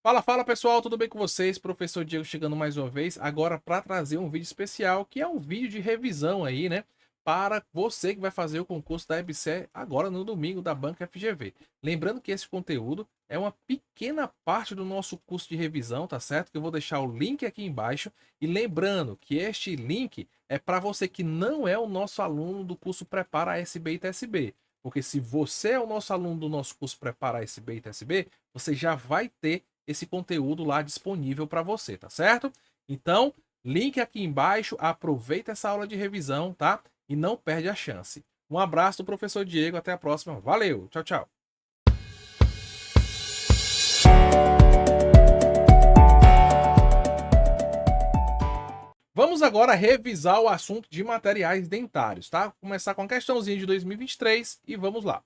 Fala, fala pessoal, tudo bem com vocês? Professor Diego chegando mais uma vez, agora para trazer um vídeo especial, que é um vídeo de revisão aí, né? Para você que vai fazer o concurso da EBSER agora no domingo da Banca FGV. Lembrando que esse conteúdo é uma pequena parte do nosso curso de revisão, tá certo? Que eu vou deixar o link aqui embaixo. E lembrando que este link é para você que não é o nosso aluno do curso Prepara ASB e TSB. Porque se você é o nosso aluno do nosso curso Prepara ASB e TSB, você já vai ter esse conteúdo lá disponível para você, tá certo? Então, link aqui embaixo, aproveita essa aula de revisão, tá? E não perde a chance. Um abraço do professor Diego, até a próxima. Valeu, tchau, tchau. Vamos agora revisar o assunto de materiais dentários, tá? Vou começar com a questãozinha de 2023 e vamos lá.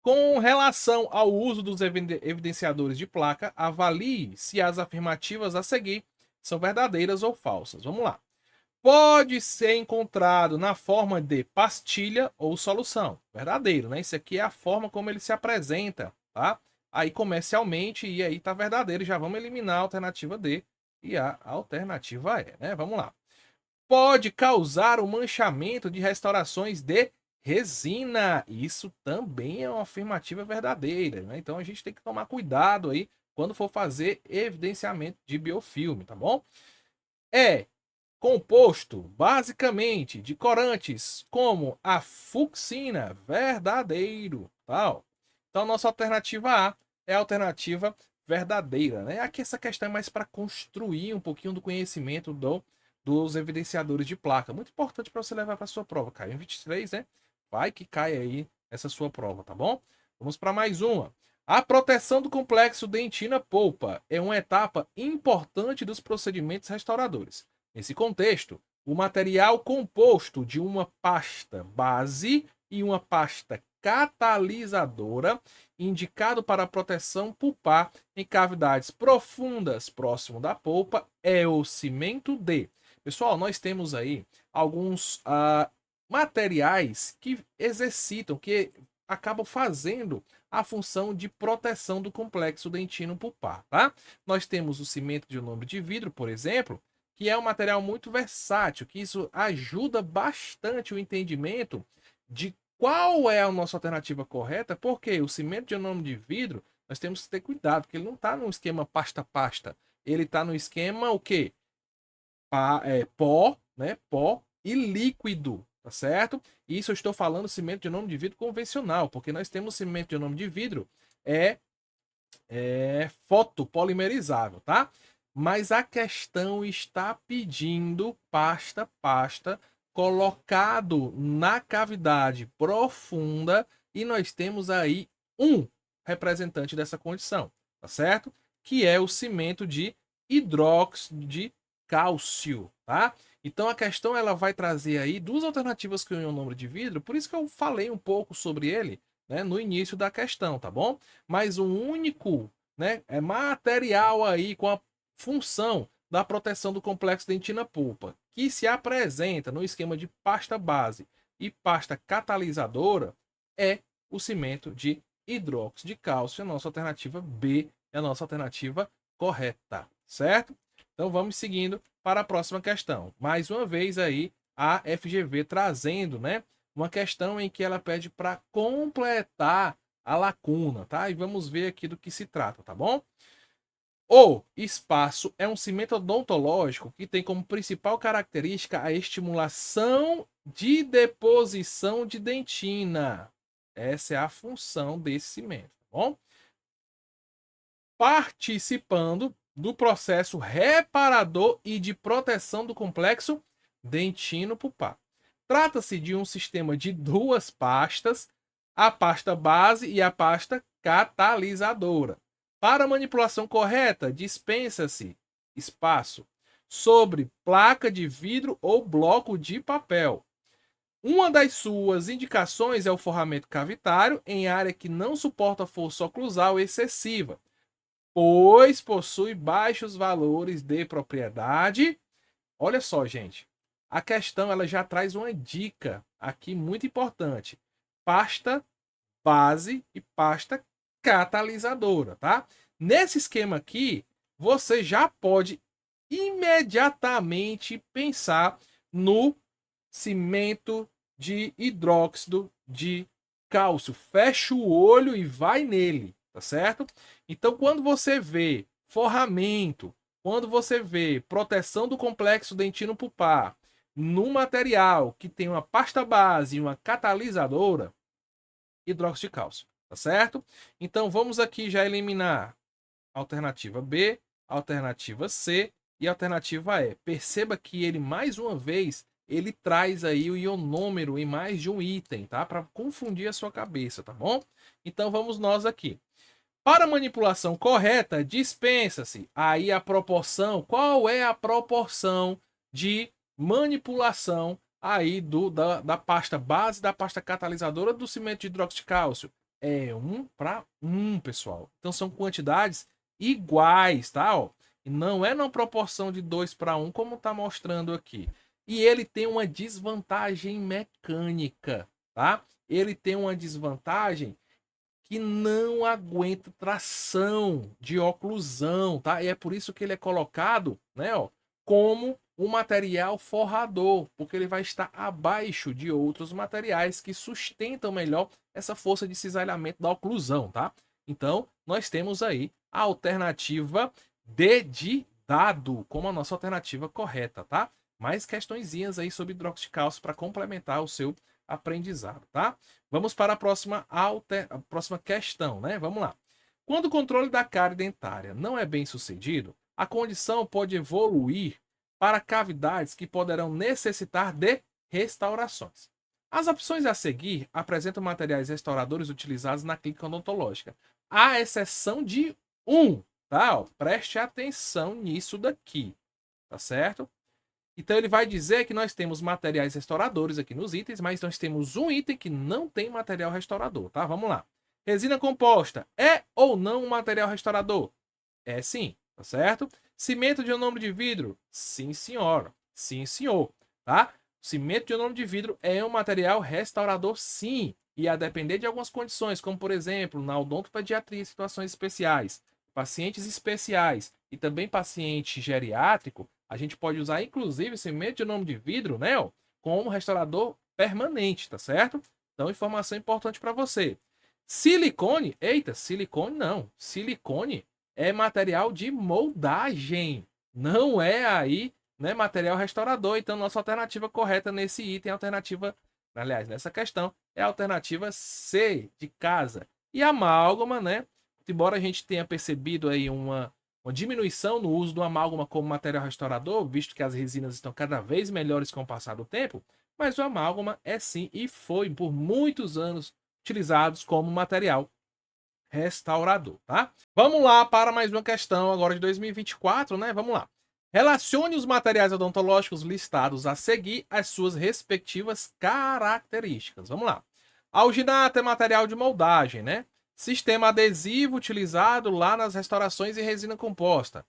Com relação ao uso dos evidenciadores de placa, avalie se as afirmativas a seguir são verdadeiras ou falsas. Vamos lá. Pode ser encontrado na forma de pastilha ou solução. Verdadeiro, né? Isso aqui é a forma como ele se apresenta, tá? Aí comercialmente, e aí tá verdadeiro. Já vamos eliminar a alternativa D e a alternativa E, né? Vamos lá. Pode causar o manchamento de restaurações de resina. Isso também é uma afirmativa verdadeira, né? Então a gente tem que tomar cuidado aí quando for fazer evidenciamento de biofilme, tá bom? É composto basicamente de corantes como a fucsina, verdadeiro, tal. Então a nossa alternativa A é a alternativa verdadeira, né? Aqui essa questão é mais para construir um pouquinho do conhecimento dos evidenciadores de placa. Muito importante para você levar para sua prova, caiu em 23, né? Vai que cai aí essa sua prova, tá bom? Vamos para mais uma. A proteção do complexo dentina-polpa é uma etapa importante dos procedimentos restauradores. Nesse contexto, o material composto de uma pasta base e uma pasta catalisadora, indicado para a proteção pulpar em cavidades profundas próximo da polpa, é o cimento D. Pessoal, nós temos aí alguns materiais que exercitam, que acabam fazendo a função de proteção do complexo dentino pulpar, tá? Nós temos o cimento de nome de vidro, por exemplo, que é um material muito versátil, que isso ajuda bastante o entendimento de qual é a nossa alternativa correta, porque o cimento de nome de vidro, nós temos que ter cuidado, porque ele não está no esquema pasta-pasta, ele está no esquema o quê? Pó, né? Pó e líquido, tá certo? Isso eu estou falando cimento de nome de vidro convencional, porque nós temos cimento de nome de vidro é, fotopolimerizável, tá? Mas a questão está pedindo pasta colocado na cavidade profunda e nós temos aí um representante dessa condição, tá certo? Que é o cimento de hidróxido de cálcio, tá? Então a questão ela vai trazer aí duas alternativas que o número de vidro, por isso que eu falei um pouco sobre ele, né, no início da questão, tá bom? Mas um único, né, material aí com a função da proteção do complexo dentina-pulpa, que se apresenta no esquema de pasta base e pasta catalisadora, é o cimento de hidróxido de cálcio. A nossa alternativa B é a nossa alternativa correta, certo? Então vamos seguindo para a próxima questão. Mais uma vez aí a FGV trazendo, né, uma questão em que ela pede para completar a lacuna, tá? E vamos ver aqui do que se trata, tá bom? O espaço é um cimento odontológico que tem como principal característica a estimulação de deposição de dentina. Essa é a função desse cimento, tá bom? Participando do processo reparador e de proteção do complexo dentino-pulpar. Trata-se de um sistema de duas pastas, a pasta base e a pasta catalisadora. Para a manipulação correta, dispensa-se espaço sobre placa de vidro ou bloco de papel. Uma das suas indicações é o forramento cavitário em área que não suporta força oclusal excessiva, pois possui baixos valores de propriedade. Olha só, gente. A questão ela já traz uma dica aqui muito importante. Pasta base e pasta catalisadora, tá? Nesse esquema aqui, você já pode imediatamente pensar no cimento de hidróxido de cálcio. Fecha o olho e vai nele, tá certo? Então, quando você vê forramento, quando você vê proteção do complexo dentino pulpar no material que tem uma pasta base e uma catalisadora, hidróxido de cálcio, tá certo? Então, vamos aqui já eliminar alternativa B, alternativa C e alternativa E. Perceba que ele, mais uma vez, ele traz aí o ionômero em mais de um item, tá? Para confundir a sua cabeça, tá bom? Então vamos nós aqui. Para manipulação correta, dispensa-se aí a proporção. Qual é a proporção de manipulação aí da pasta base, da pasta catalisadora do cimento de hidróxido de cálcio? É 1 para 1, pessoal. Então são quantidades iguais, tá? Ó. E não é na proporção de 2 para 1, como está mostrando aqui. E ele tem uma desvantagem mecânica, tá? Ele tem uma desvantagem que não aguenta tração de oclusão, tá? E é por isso que ele é colocado, né, ó, como um material forrador, porque ele vai estar abaixo de outros materiais que sustentam melhor essa força de cisalhamento da oclusão, tá? Então, nós temos aí a alternativa D de dado como a nossa alternativa correta, tá? Mais questõezinhas aí sobre hidróxido de cálcio para complementar o seu aprendizado, tá? Vamos para a próxima questão, né? Vamos lá. Quando o controle da cárie dentária não é bem sucedido, a condição pode evoluir para cavidades que poderão necessitar de restaurações. As opções a seguir apresentam materiais restauradores utilizados na clínica odontológica, à exceção de um, tá? Ó, preste atenção nisso daqui, tá certo? Então ele vai dizer que nós temos materiais restauradores aqui nos itens, mas nós temos um item que não tem material restaurador, tá? Vamos lá. Resina composta é ou não um material restaurador? É sim, tá certo? Cimento de ionômero de vidro? Sim, senhora. Sim, senhor, tá? Cimento de ionômero de vidro é um material restaurador, sim, e a depender de algumas condições, como por exemplo, na odontopediatria, situações especiais, pacientes especiais e também paciente geriátrico, a gente pode usar inclusive cimento de ionômero de vidro, né, ó, como restaurador permanente, tá certo? Então, informação importante para você. Silicone, eita, silicone não. Silicone é material de moldagem, não é aí, né, material restaurador. Então, nossa alternativa correta nesse item, alternativa, aliás, nessa questão, é a alternativa C de casa. E amálgama, né? Embora a gente tenha percebido aí uma diminuição no uso do amálgama como material restaurador, visto que as resinas estão cada vez melhores com o passar do tempo, mas o amálgama é sim e foi por muitos anos utilizados como material restaurador, tá? Vamos lá para mais uma questão agora de 2024, né? Vamos lá. Relacione os materiais odontológicos listados a seguir às suas respectivas características. Vamos lá. Alginato é material de moldagem, né? Sistema adesivo utilizado lá nas restaurações e resina composta.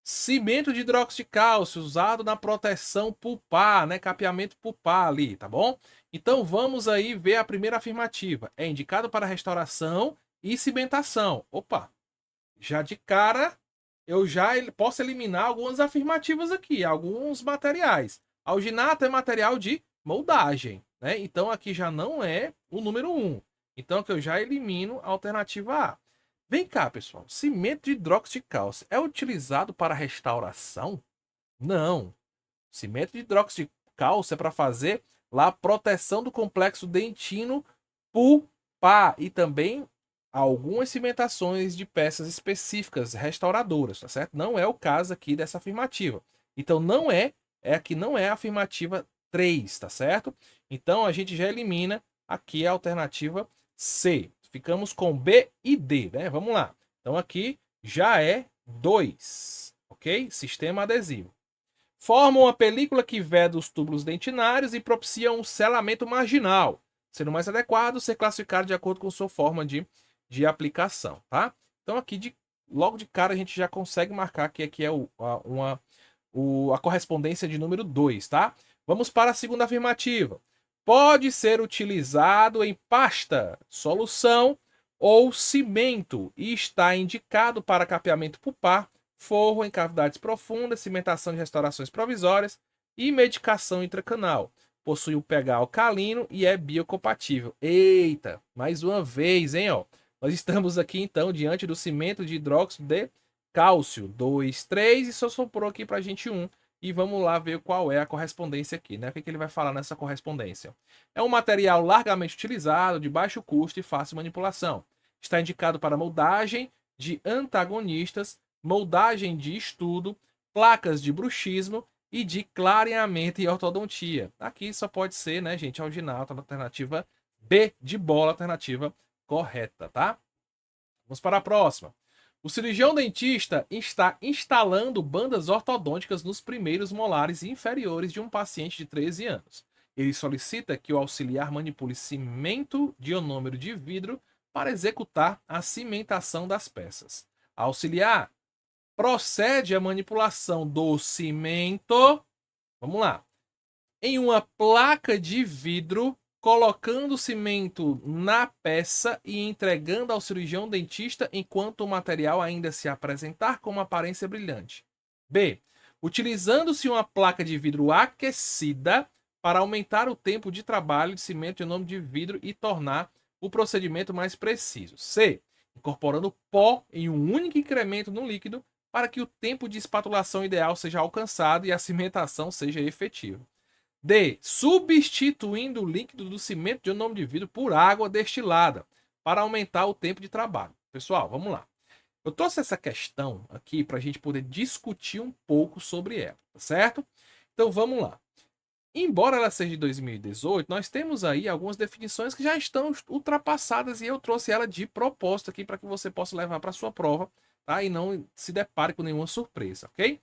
Cimento de hidróxido de cálcio usado na proteção pulpar, né? Capeamento pulpar ali, tá bom? Então vamos aí ver a primeira afirmativa. É indicado para restauração e cimentação. Opa, já de cara eu já posso eliminar algumas afirmativas aqui, alguns materiais. Alginato é material de moldagem, né? Então aqui já não é o número 1. Então aqui eu já elimino a alternativa A. Vem cá, pessoal. Cimento de hidróxido de cálcio é utilizado para restauração? Não. Cimento de hidróxido de cálcio é para fazer lá a proteção do complexo dentino pulpar e também algumas cimentações de peças específicas restauradoras, tá certo? Não é o caso aqui dessa afirmativa. Então não aqui não é a afirmativa 3, tá certo? Então a gente já elimina aqui a alternativa C. Ficamos com B e D, né? Vamos lá. Então aqui já é 2, ok? Sistema adesivo. Forma uma película que veda os túbulos dentinários e propicia um selamento marginal, sendo mais adequado ser classificado de acordo com sua forma de aplicação, tá? Então aqui logo de cara a gente já consegue marcar que aqui é a correspondência de número 2, tá? Vamos para a segunda afirmativa. Pode ser utilizado em pasta, solução ou cimento e está indicado para capeamento pulpar, forro em cavidades profundas, cimentação de restaurações provisórias e medicação intracanal. Possui um pH alcalino e é biocompatível. Eita, mais uma vez, hein, ó. Nós estamos aqui, então, diante do cimento de hidróxido de cálcio. 2, 3, e só sobrou aqui pra gente 1. E vamos lá ver qual é a correspondência aqui, né? O que ele vai falar nessa correspondência? É um material largamente utilizado, de baixo custo e fácil manipulação. Está indicado para moldagem de antagonistas, moldagem de estudo, placas de bruxismo e de clareamento e ortodontia. Aqui só pode ser, né, gente, alginato, alternativa B de bola, alternativa correta, tá? Vamos para a próxima. O cirurgião dentista está instalando bandas ortodônticas nos primeiros molares inferiores de um paciente de 13 anos. Ele solicita que o auxiliar manipule cimento de ionômero de vidro para executar a cimentação das peças. Auxiliar procede à manipulação do cimento, vamos lá, em uma placa de vidro, colocando o cimento na peça e entregando ao cirurgião dentista enquanto o material ainda se apresentar com uma aparência brilhante. B. Utilizando-se uma placa de vidro aquecida para aumentar o tempo de trabalho de cimento em nome de vidro e tornar o procedimento mais preciso. C. Incorporando pó em um único incremento no líquido para que o tempo de espatulação ideal seja alcançado e a cimentação seja efetiva. D. Substituindo o líquido do cimento de ionômero de vidro por água destilada para aumentar o tempo de trabalho. Pessoal, vamos lá. Eu trouxe essa questão aqui para a gente poder discutir um pouco sobre ela, tá certo? Então vamos lá. Embora ela seja de 2018, nós temos aí algumas definições que já estão ultrapassadas e eu trouxe ela de propósito aqui para que você possa levar para sua prova, tá? E não se depare com nenhuma surpresa, ok?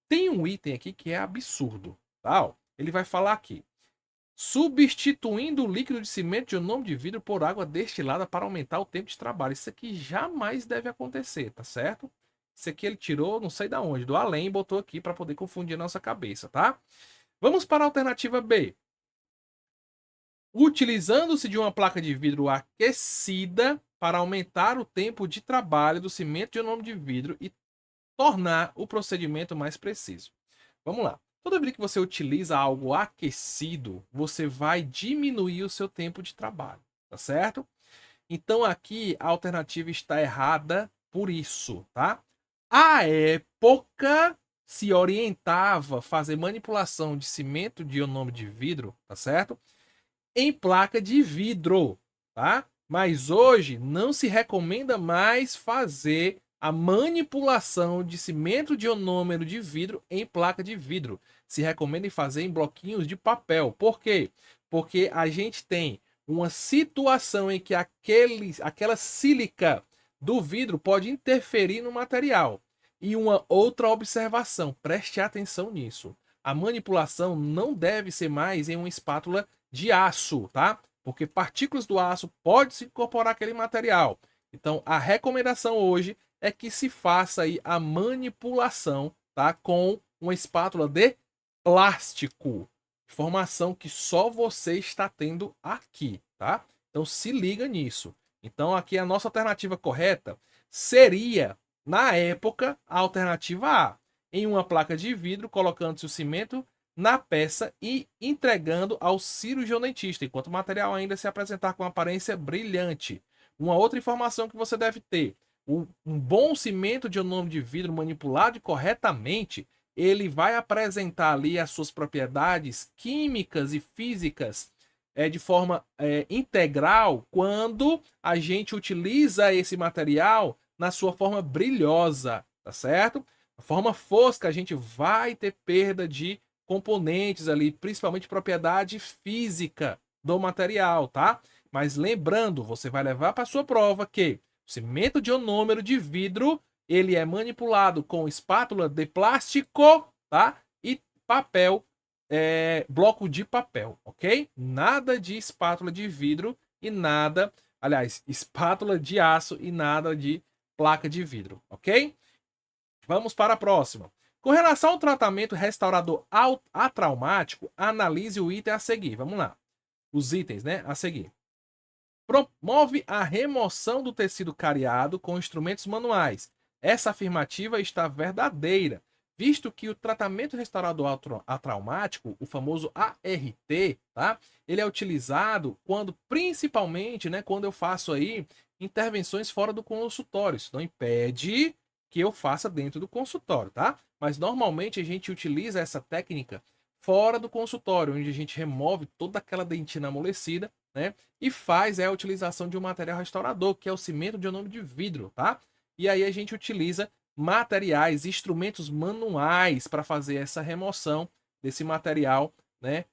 Tem um item aqui que é absurdo, tá? Ele vai falar aqui: substituindo o líquido de cimento de ionômero de vidro por água destilada para aumentar o tempo de trabalho. Isso aqui jamais deve acontecer, tá certo? Isso aqui ele tirou, não sei da onde, do além, e botou aqui para poder confundir a nossa cabeça, tá? Vamos para a alternativa B. Utilizando-se de uma placa de vidro aquecida para aumentar o tempo de trabalho do cimento de ionômero de vidro e tornar o procedimento mais preciso. Vamos lá. Toda vez que você utiliza algo aquecido, você vai diminuir o seu tempo de trabalho, tá certo? Então aqui a alternativa está errada por isso, tá? À época se orientava fazer manipulação de cimento de ionômero de vidro, tá certo? Em placa de vidro, tá? Mas hoje não se recomenda mais fazer a manipulação de cimento de ionômero de vidro em placa de vidro. Se recomenda fazer em bloquinhos de papel. Por quê? Porque a gente tem uma situação em que aquela sílica do vidro pode interferir no material. E uma outra observação, preste atenção nisso. A manipulação não deve ser mais em uma espátula de aço, tá? Porque partículas do aço podem se incorporar àquele material. Então, a recomendação hoje é que se faça aí a manipulação, tá? Com uma espátula de plástico. Informação que só você está tendo aqui, tá? Então, se liga nisso. Então, aqui a nossa alternativa correta seria, na época, a alternativa A. Em uma placa de vidro, colocando-se o cimento na peça e entregando ao cirurgião dentista, enquanto o material ainda se apresentar com aparência brilhante. Uma outra informação que você deve ter: um bom cimento de ionômero de vidro manipulado corretamente, ele vai apresentar ali as suas propriedades químicas e físicas de forma integral quando a gente utiliza esse material na sua forma brilhosa, tá certo? A forma fosca, a gente vai ter perda de componentes ali, principalmente propriedade física do material, tá? Mas lembrando, você vai levar para sua prova que o cimento de ionômero de vidro, ele é manipulado com espátula de plástico, tá? E papel, bloco de papel, ok? Nada de espátula de vidro e nada, aliás, espátula de aço e nada de placa de vidro, ok? Vamos para a próxima. Com relação ao tratamento restaurador atraumático, analise o item a seguir. Vamos lá. Os itens, né? A seguir. Promove a remoção do tecido cariado com instrumentos manuais. essa afirmativa está verdadeira, visto que o tratamento restaurador atraumático, o famoso ART, tá? Ele é utilizado quando, principalmente, né, quando eu faço aí intervenções fora do consultório. Isso não impede que eu faça dentro do consultório, tá? Mas normalmente a gente utiliza essa técnica fora do consultório, onde a gente remove toda aquela dentina amolecida, né? E faz a utilização de um material restaurador, que é o cimento de ionômero de vidro, tá? E aí a gente utiliza materiais, instrumentos manuais para fazer essa remoção desse material, né?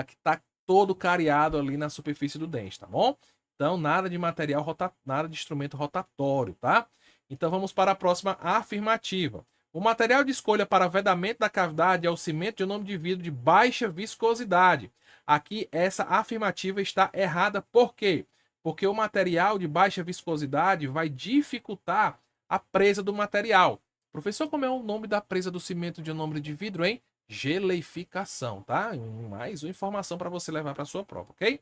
Que está todo cariado ali na superfície do dente, tá bom? Então, nada de material nada de instrumento rotatório, tá? Então, vamos para a próxima afirmativa. O material de escolha para vedamento da cavidade é o cimento de ionômero de vidro de baixa viscosidade. Aqui, essa afirmativa está errada. Por quê? Porque o material de baixa viscosidade vai dificultar a presa do material. Professor, como é o nome da presa do cimento de ionômero de vidro, hein? Geleificação, tá? Mais uma informação para você levar para a sua prova, ok?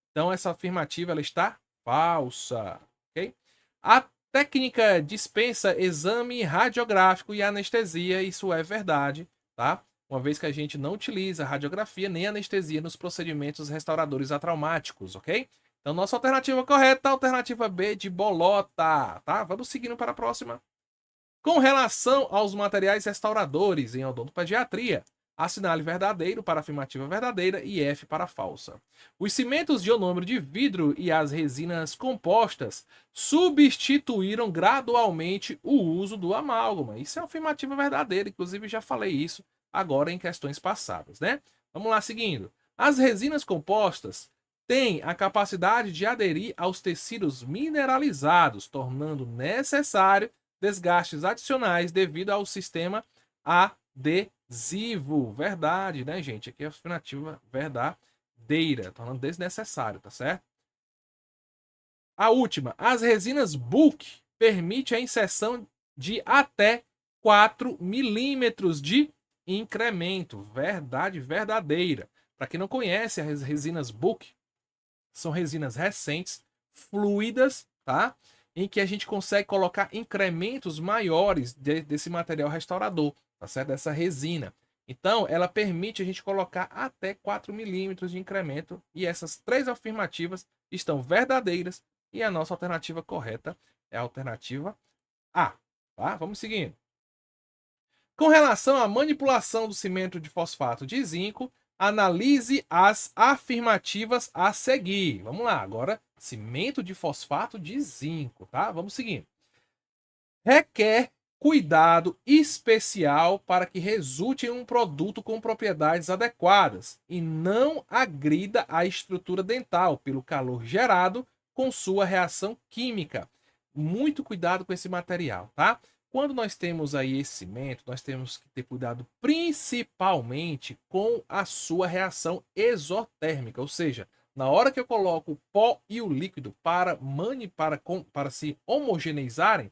Então, essa afirmativa ela está falsa, ok? A técnica dispensa exame radiográfico e anestesia, isso é verdade, tá? Uma vez que a gente não utiliza radiografia nem anestesia nos procedimentos restauradores atraumáticos, ok? Então, nossa alternativa correta, alternativa B de bolota, tá? Vamos seguindo para a próxima. Com relação aos materiais restauradores em odontopediatria, assinale verdadeiro para afirmativa verdadeira e F para falsa. Os cimentos de ionômero de vidro e as resinas compostas substituíram gradualmente o uso do amálgama. Isso é uma afirmativa verdadeira, inclusive já falei isso agora em questões passadas, né? Vamos lá, seguindo. As resinas compostas têm a capacidade de aderir aos tecidos mineralizados, tornando necessário desgastes adicionais devido ao sistema adesivo. Verdade, né, gente? Aqui é a afirmativa verdadeira, tornando desnecessário, tá certo? A última, as resinas bulk permite a inserção de até 4 milímetros de incremento. Verdade verdadeira. Para quem não conhece, as resinas bulk são resinas recentes, fluidas, tá? Em que a gente consegue colocar incrementos maiores desse material restaurador, tá certo? Dessa resina. Então, ela permite a gente colocar até 4 milímetros de incremento, e essas três afirmativas estão verdadeiras, e a nossa alternativa correta é a alternativa A, tá? Vamos seguindo. Com relação à manipulação do cimento de fosfato de zinco, analise as afirmativas a seguir. Vamos lá, agora, cimento de fosfato de zinco, tá? Vamos seguir. Requer cuidado especial para que resulte em um produto com propriedades adequadas e não agrida a estrutura dental pelo calor gerado com sua reação química. Muito cuidado com esse material, tá? Quando nós temos aí esse cimento, nós temos que ter cuidado principalmente com a sua reação exotérmica, ou seja, na hora que eu coloco o pó e o líquido para se homogeneizarem,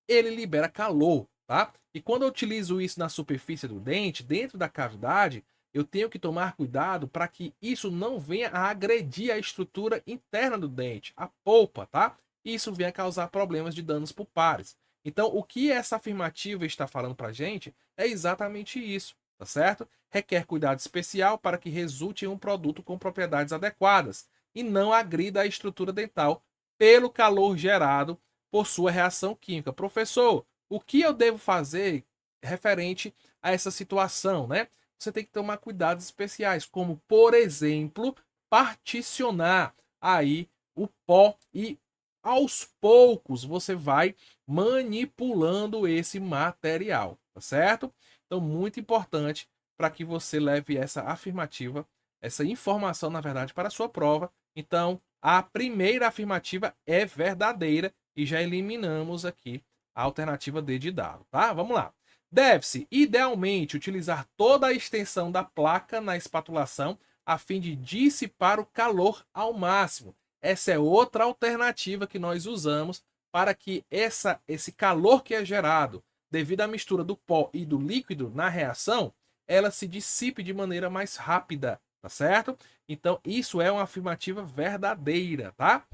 ele libera calor, tá? E quando eu utilizo isso na superfície do dente, dentro da cavidade, eu tenho que tomar cuidado para que isso não venha a agredir a estrutura interna do dente, a polpa, tá? E isso venha a causar problemas de danos pulpares. Então, o que essa afirmativa está falando para a gente é exatamente isso, tá certo? Requer cuidado especial para que resulte em um produto com propriedades adequadas e não agrida a estrutura dental pelo calor gerado por sua reação química. Professor, o que eu devo fazer referente a essa situação, né? Você tem que tomar cuidados especiais, como, por exemplo, particionar aí o pó e aos poucos você vai manipulando esse material, tá certo? Então, muito importante para que você leve essa afirmativa, essa informação, na verdade, para a sua prova. Então, a primeira afirmativa é verdadeira e já eliminamos aqui a alternativa D de dado, tá? Vamos lá. Deve-se, idealmente, utilizar toda a extensão da placa na espatulação a fim de dissipar o calor ao máximo. Essa é outra alternativa que nós usamos para que esse calor que é gerado devido à mistura do pó e do líquido na reação, ela se dissipe de maneira mais rápida, tá certo? Então, isso é uma afirmativa verdadeira, tá?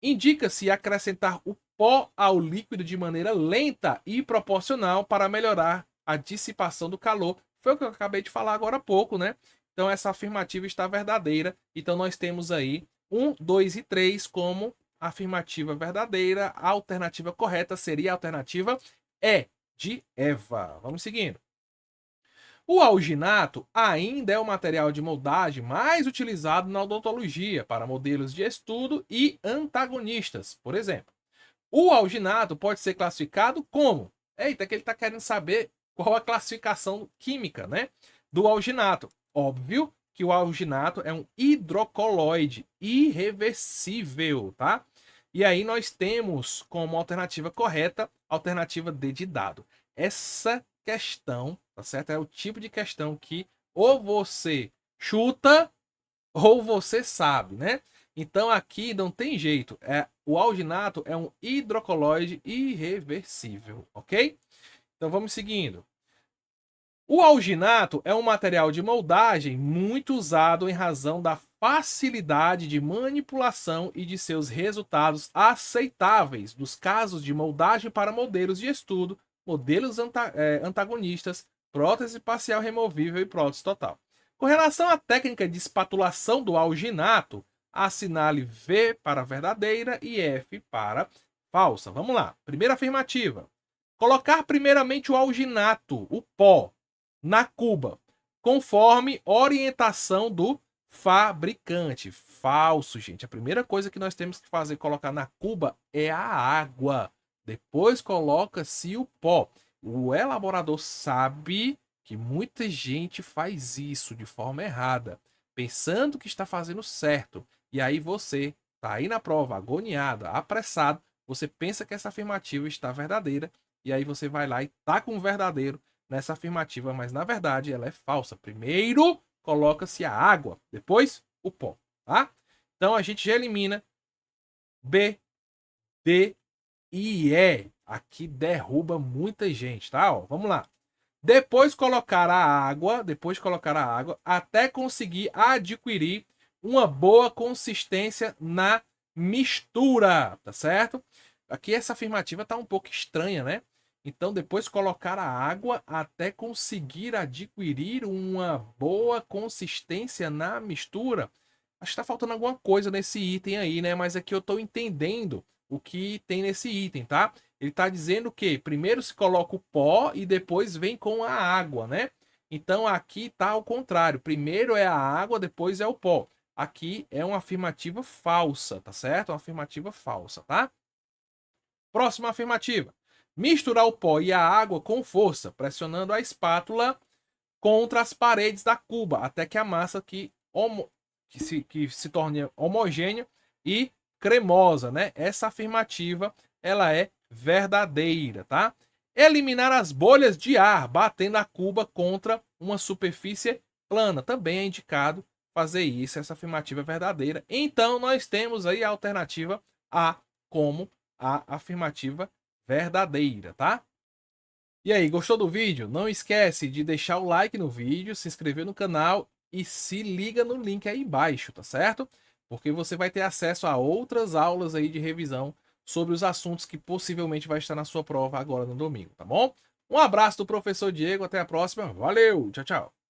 Indica-se acrescentar o pó ao líquido de maneira lenta e proporcional para melhorar a dissipação do calor. Foi o que eu acabei de falar agora há pouco, né? Então essa afirmativa está verdadeira. Então nós temos aí 1, 2 e 3 como afirmativa verdadeira. A alternativa correta seria a alternativa E, de Eva. Vamos seguindo. O alginato ainda é o material de moldagem mais utilizado na odontologia para modelos de estudo e antagonistas, por exemplo. O alginato pode ser classificado como? Eita, que ele está querendo saber qual a classificação química, né, do alginato. Óbvio que o alginato é um hidrocoloide irreversível, tá? E aí nós temos como alternativa correta a alternativa D de dado. Essa questão, tá certo? É o tipo de questão que ou você chuta ou você sabe, né? Então aqui não tem jeito. O alginato é um hidrocoloide irreversível, ok? Então vamos seguindo. O alginato é um material de moldagem muito usado em razão da facilidade de manipulação e de seus resultados aceitáveis nos casos de moldagem para modelos de estudo, modelos antagonistas, prótese parcial removível e prótese total. Com relação à técnica de espatulação do alginato, assinale V para verdadeira e F para falsa. Vamos lá. Primeira afirmativa. Colocar primeiramente o alginato, o pó, na cuba, conforme orientação do fabricante. Falso, gente. A primeira coisa que nós temos que fazer, colocar na cuba, é a água. Depois coloca-se o pó. O elaborador sabe que muita gente faz isso de forma errada, pensando que está fazendo certo. E aí você está aí na prova, agoniado, apressado, você pensa que essa afirmativa está verdadeira, e aí você vai lá e tá com o verdadeiro nessa afirmativa, mas na verdade ela é falsa. Primeiro coloca-se a água, depois o pó, tá? Então a gente já elimina B, D e E. Aqui derruba muita gente, tá? Ó, vamos lá. Depois colocar a água, até conseguir adquirir uma boa consistência na mistura, tá certo? Aqui essa afirmativa tá um pouco estranha, né? Então, depois colocar a água até conseguir adquirir uma boa consistência na mistura. Acho que está faltando alguma coisa nesse item aí, né? Mas aqui eu estou entendendo o que tem nesse item, tá? Ele está dizendo que primeiro se coloca o pó e depois vem com a água, né? Então, aqui está ao contrário. Primeiro é a água, depois é o pó. Aqui é uma afirmativa falsa, tá certo? Uma afirmativa falsa, tá? Próxima afirmativa. Misturar o pó e a água com força, pressionando a espátula contra as paredes da cuba, até que a massa se torne homogênea e cremosa, né? Essa afirmativa, ela é verdadeira, tá? Eliminar as bolhas de ar, batendo a cuba contra uma superfície plana. Também é indicado fazer isso, essa afirmativa é verdadeira. Então, nós temos aí a alternativa A como a afirmativa verdadeira, tá? E aí, gostou do vídeo? Não esquece de deixar o like no vídeo, se inscrever no canal e se liga no link aí embaixo, tá certo? Porque você vai ter acesso a outras aulas aí de revisão sobre os assuntos que possivelmente vai estar na sua prova agora no domingo, tá bom? Um abraço do professor Diego, até a próxima, valeu, tchau, tchau!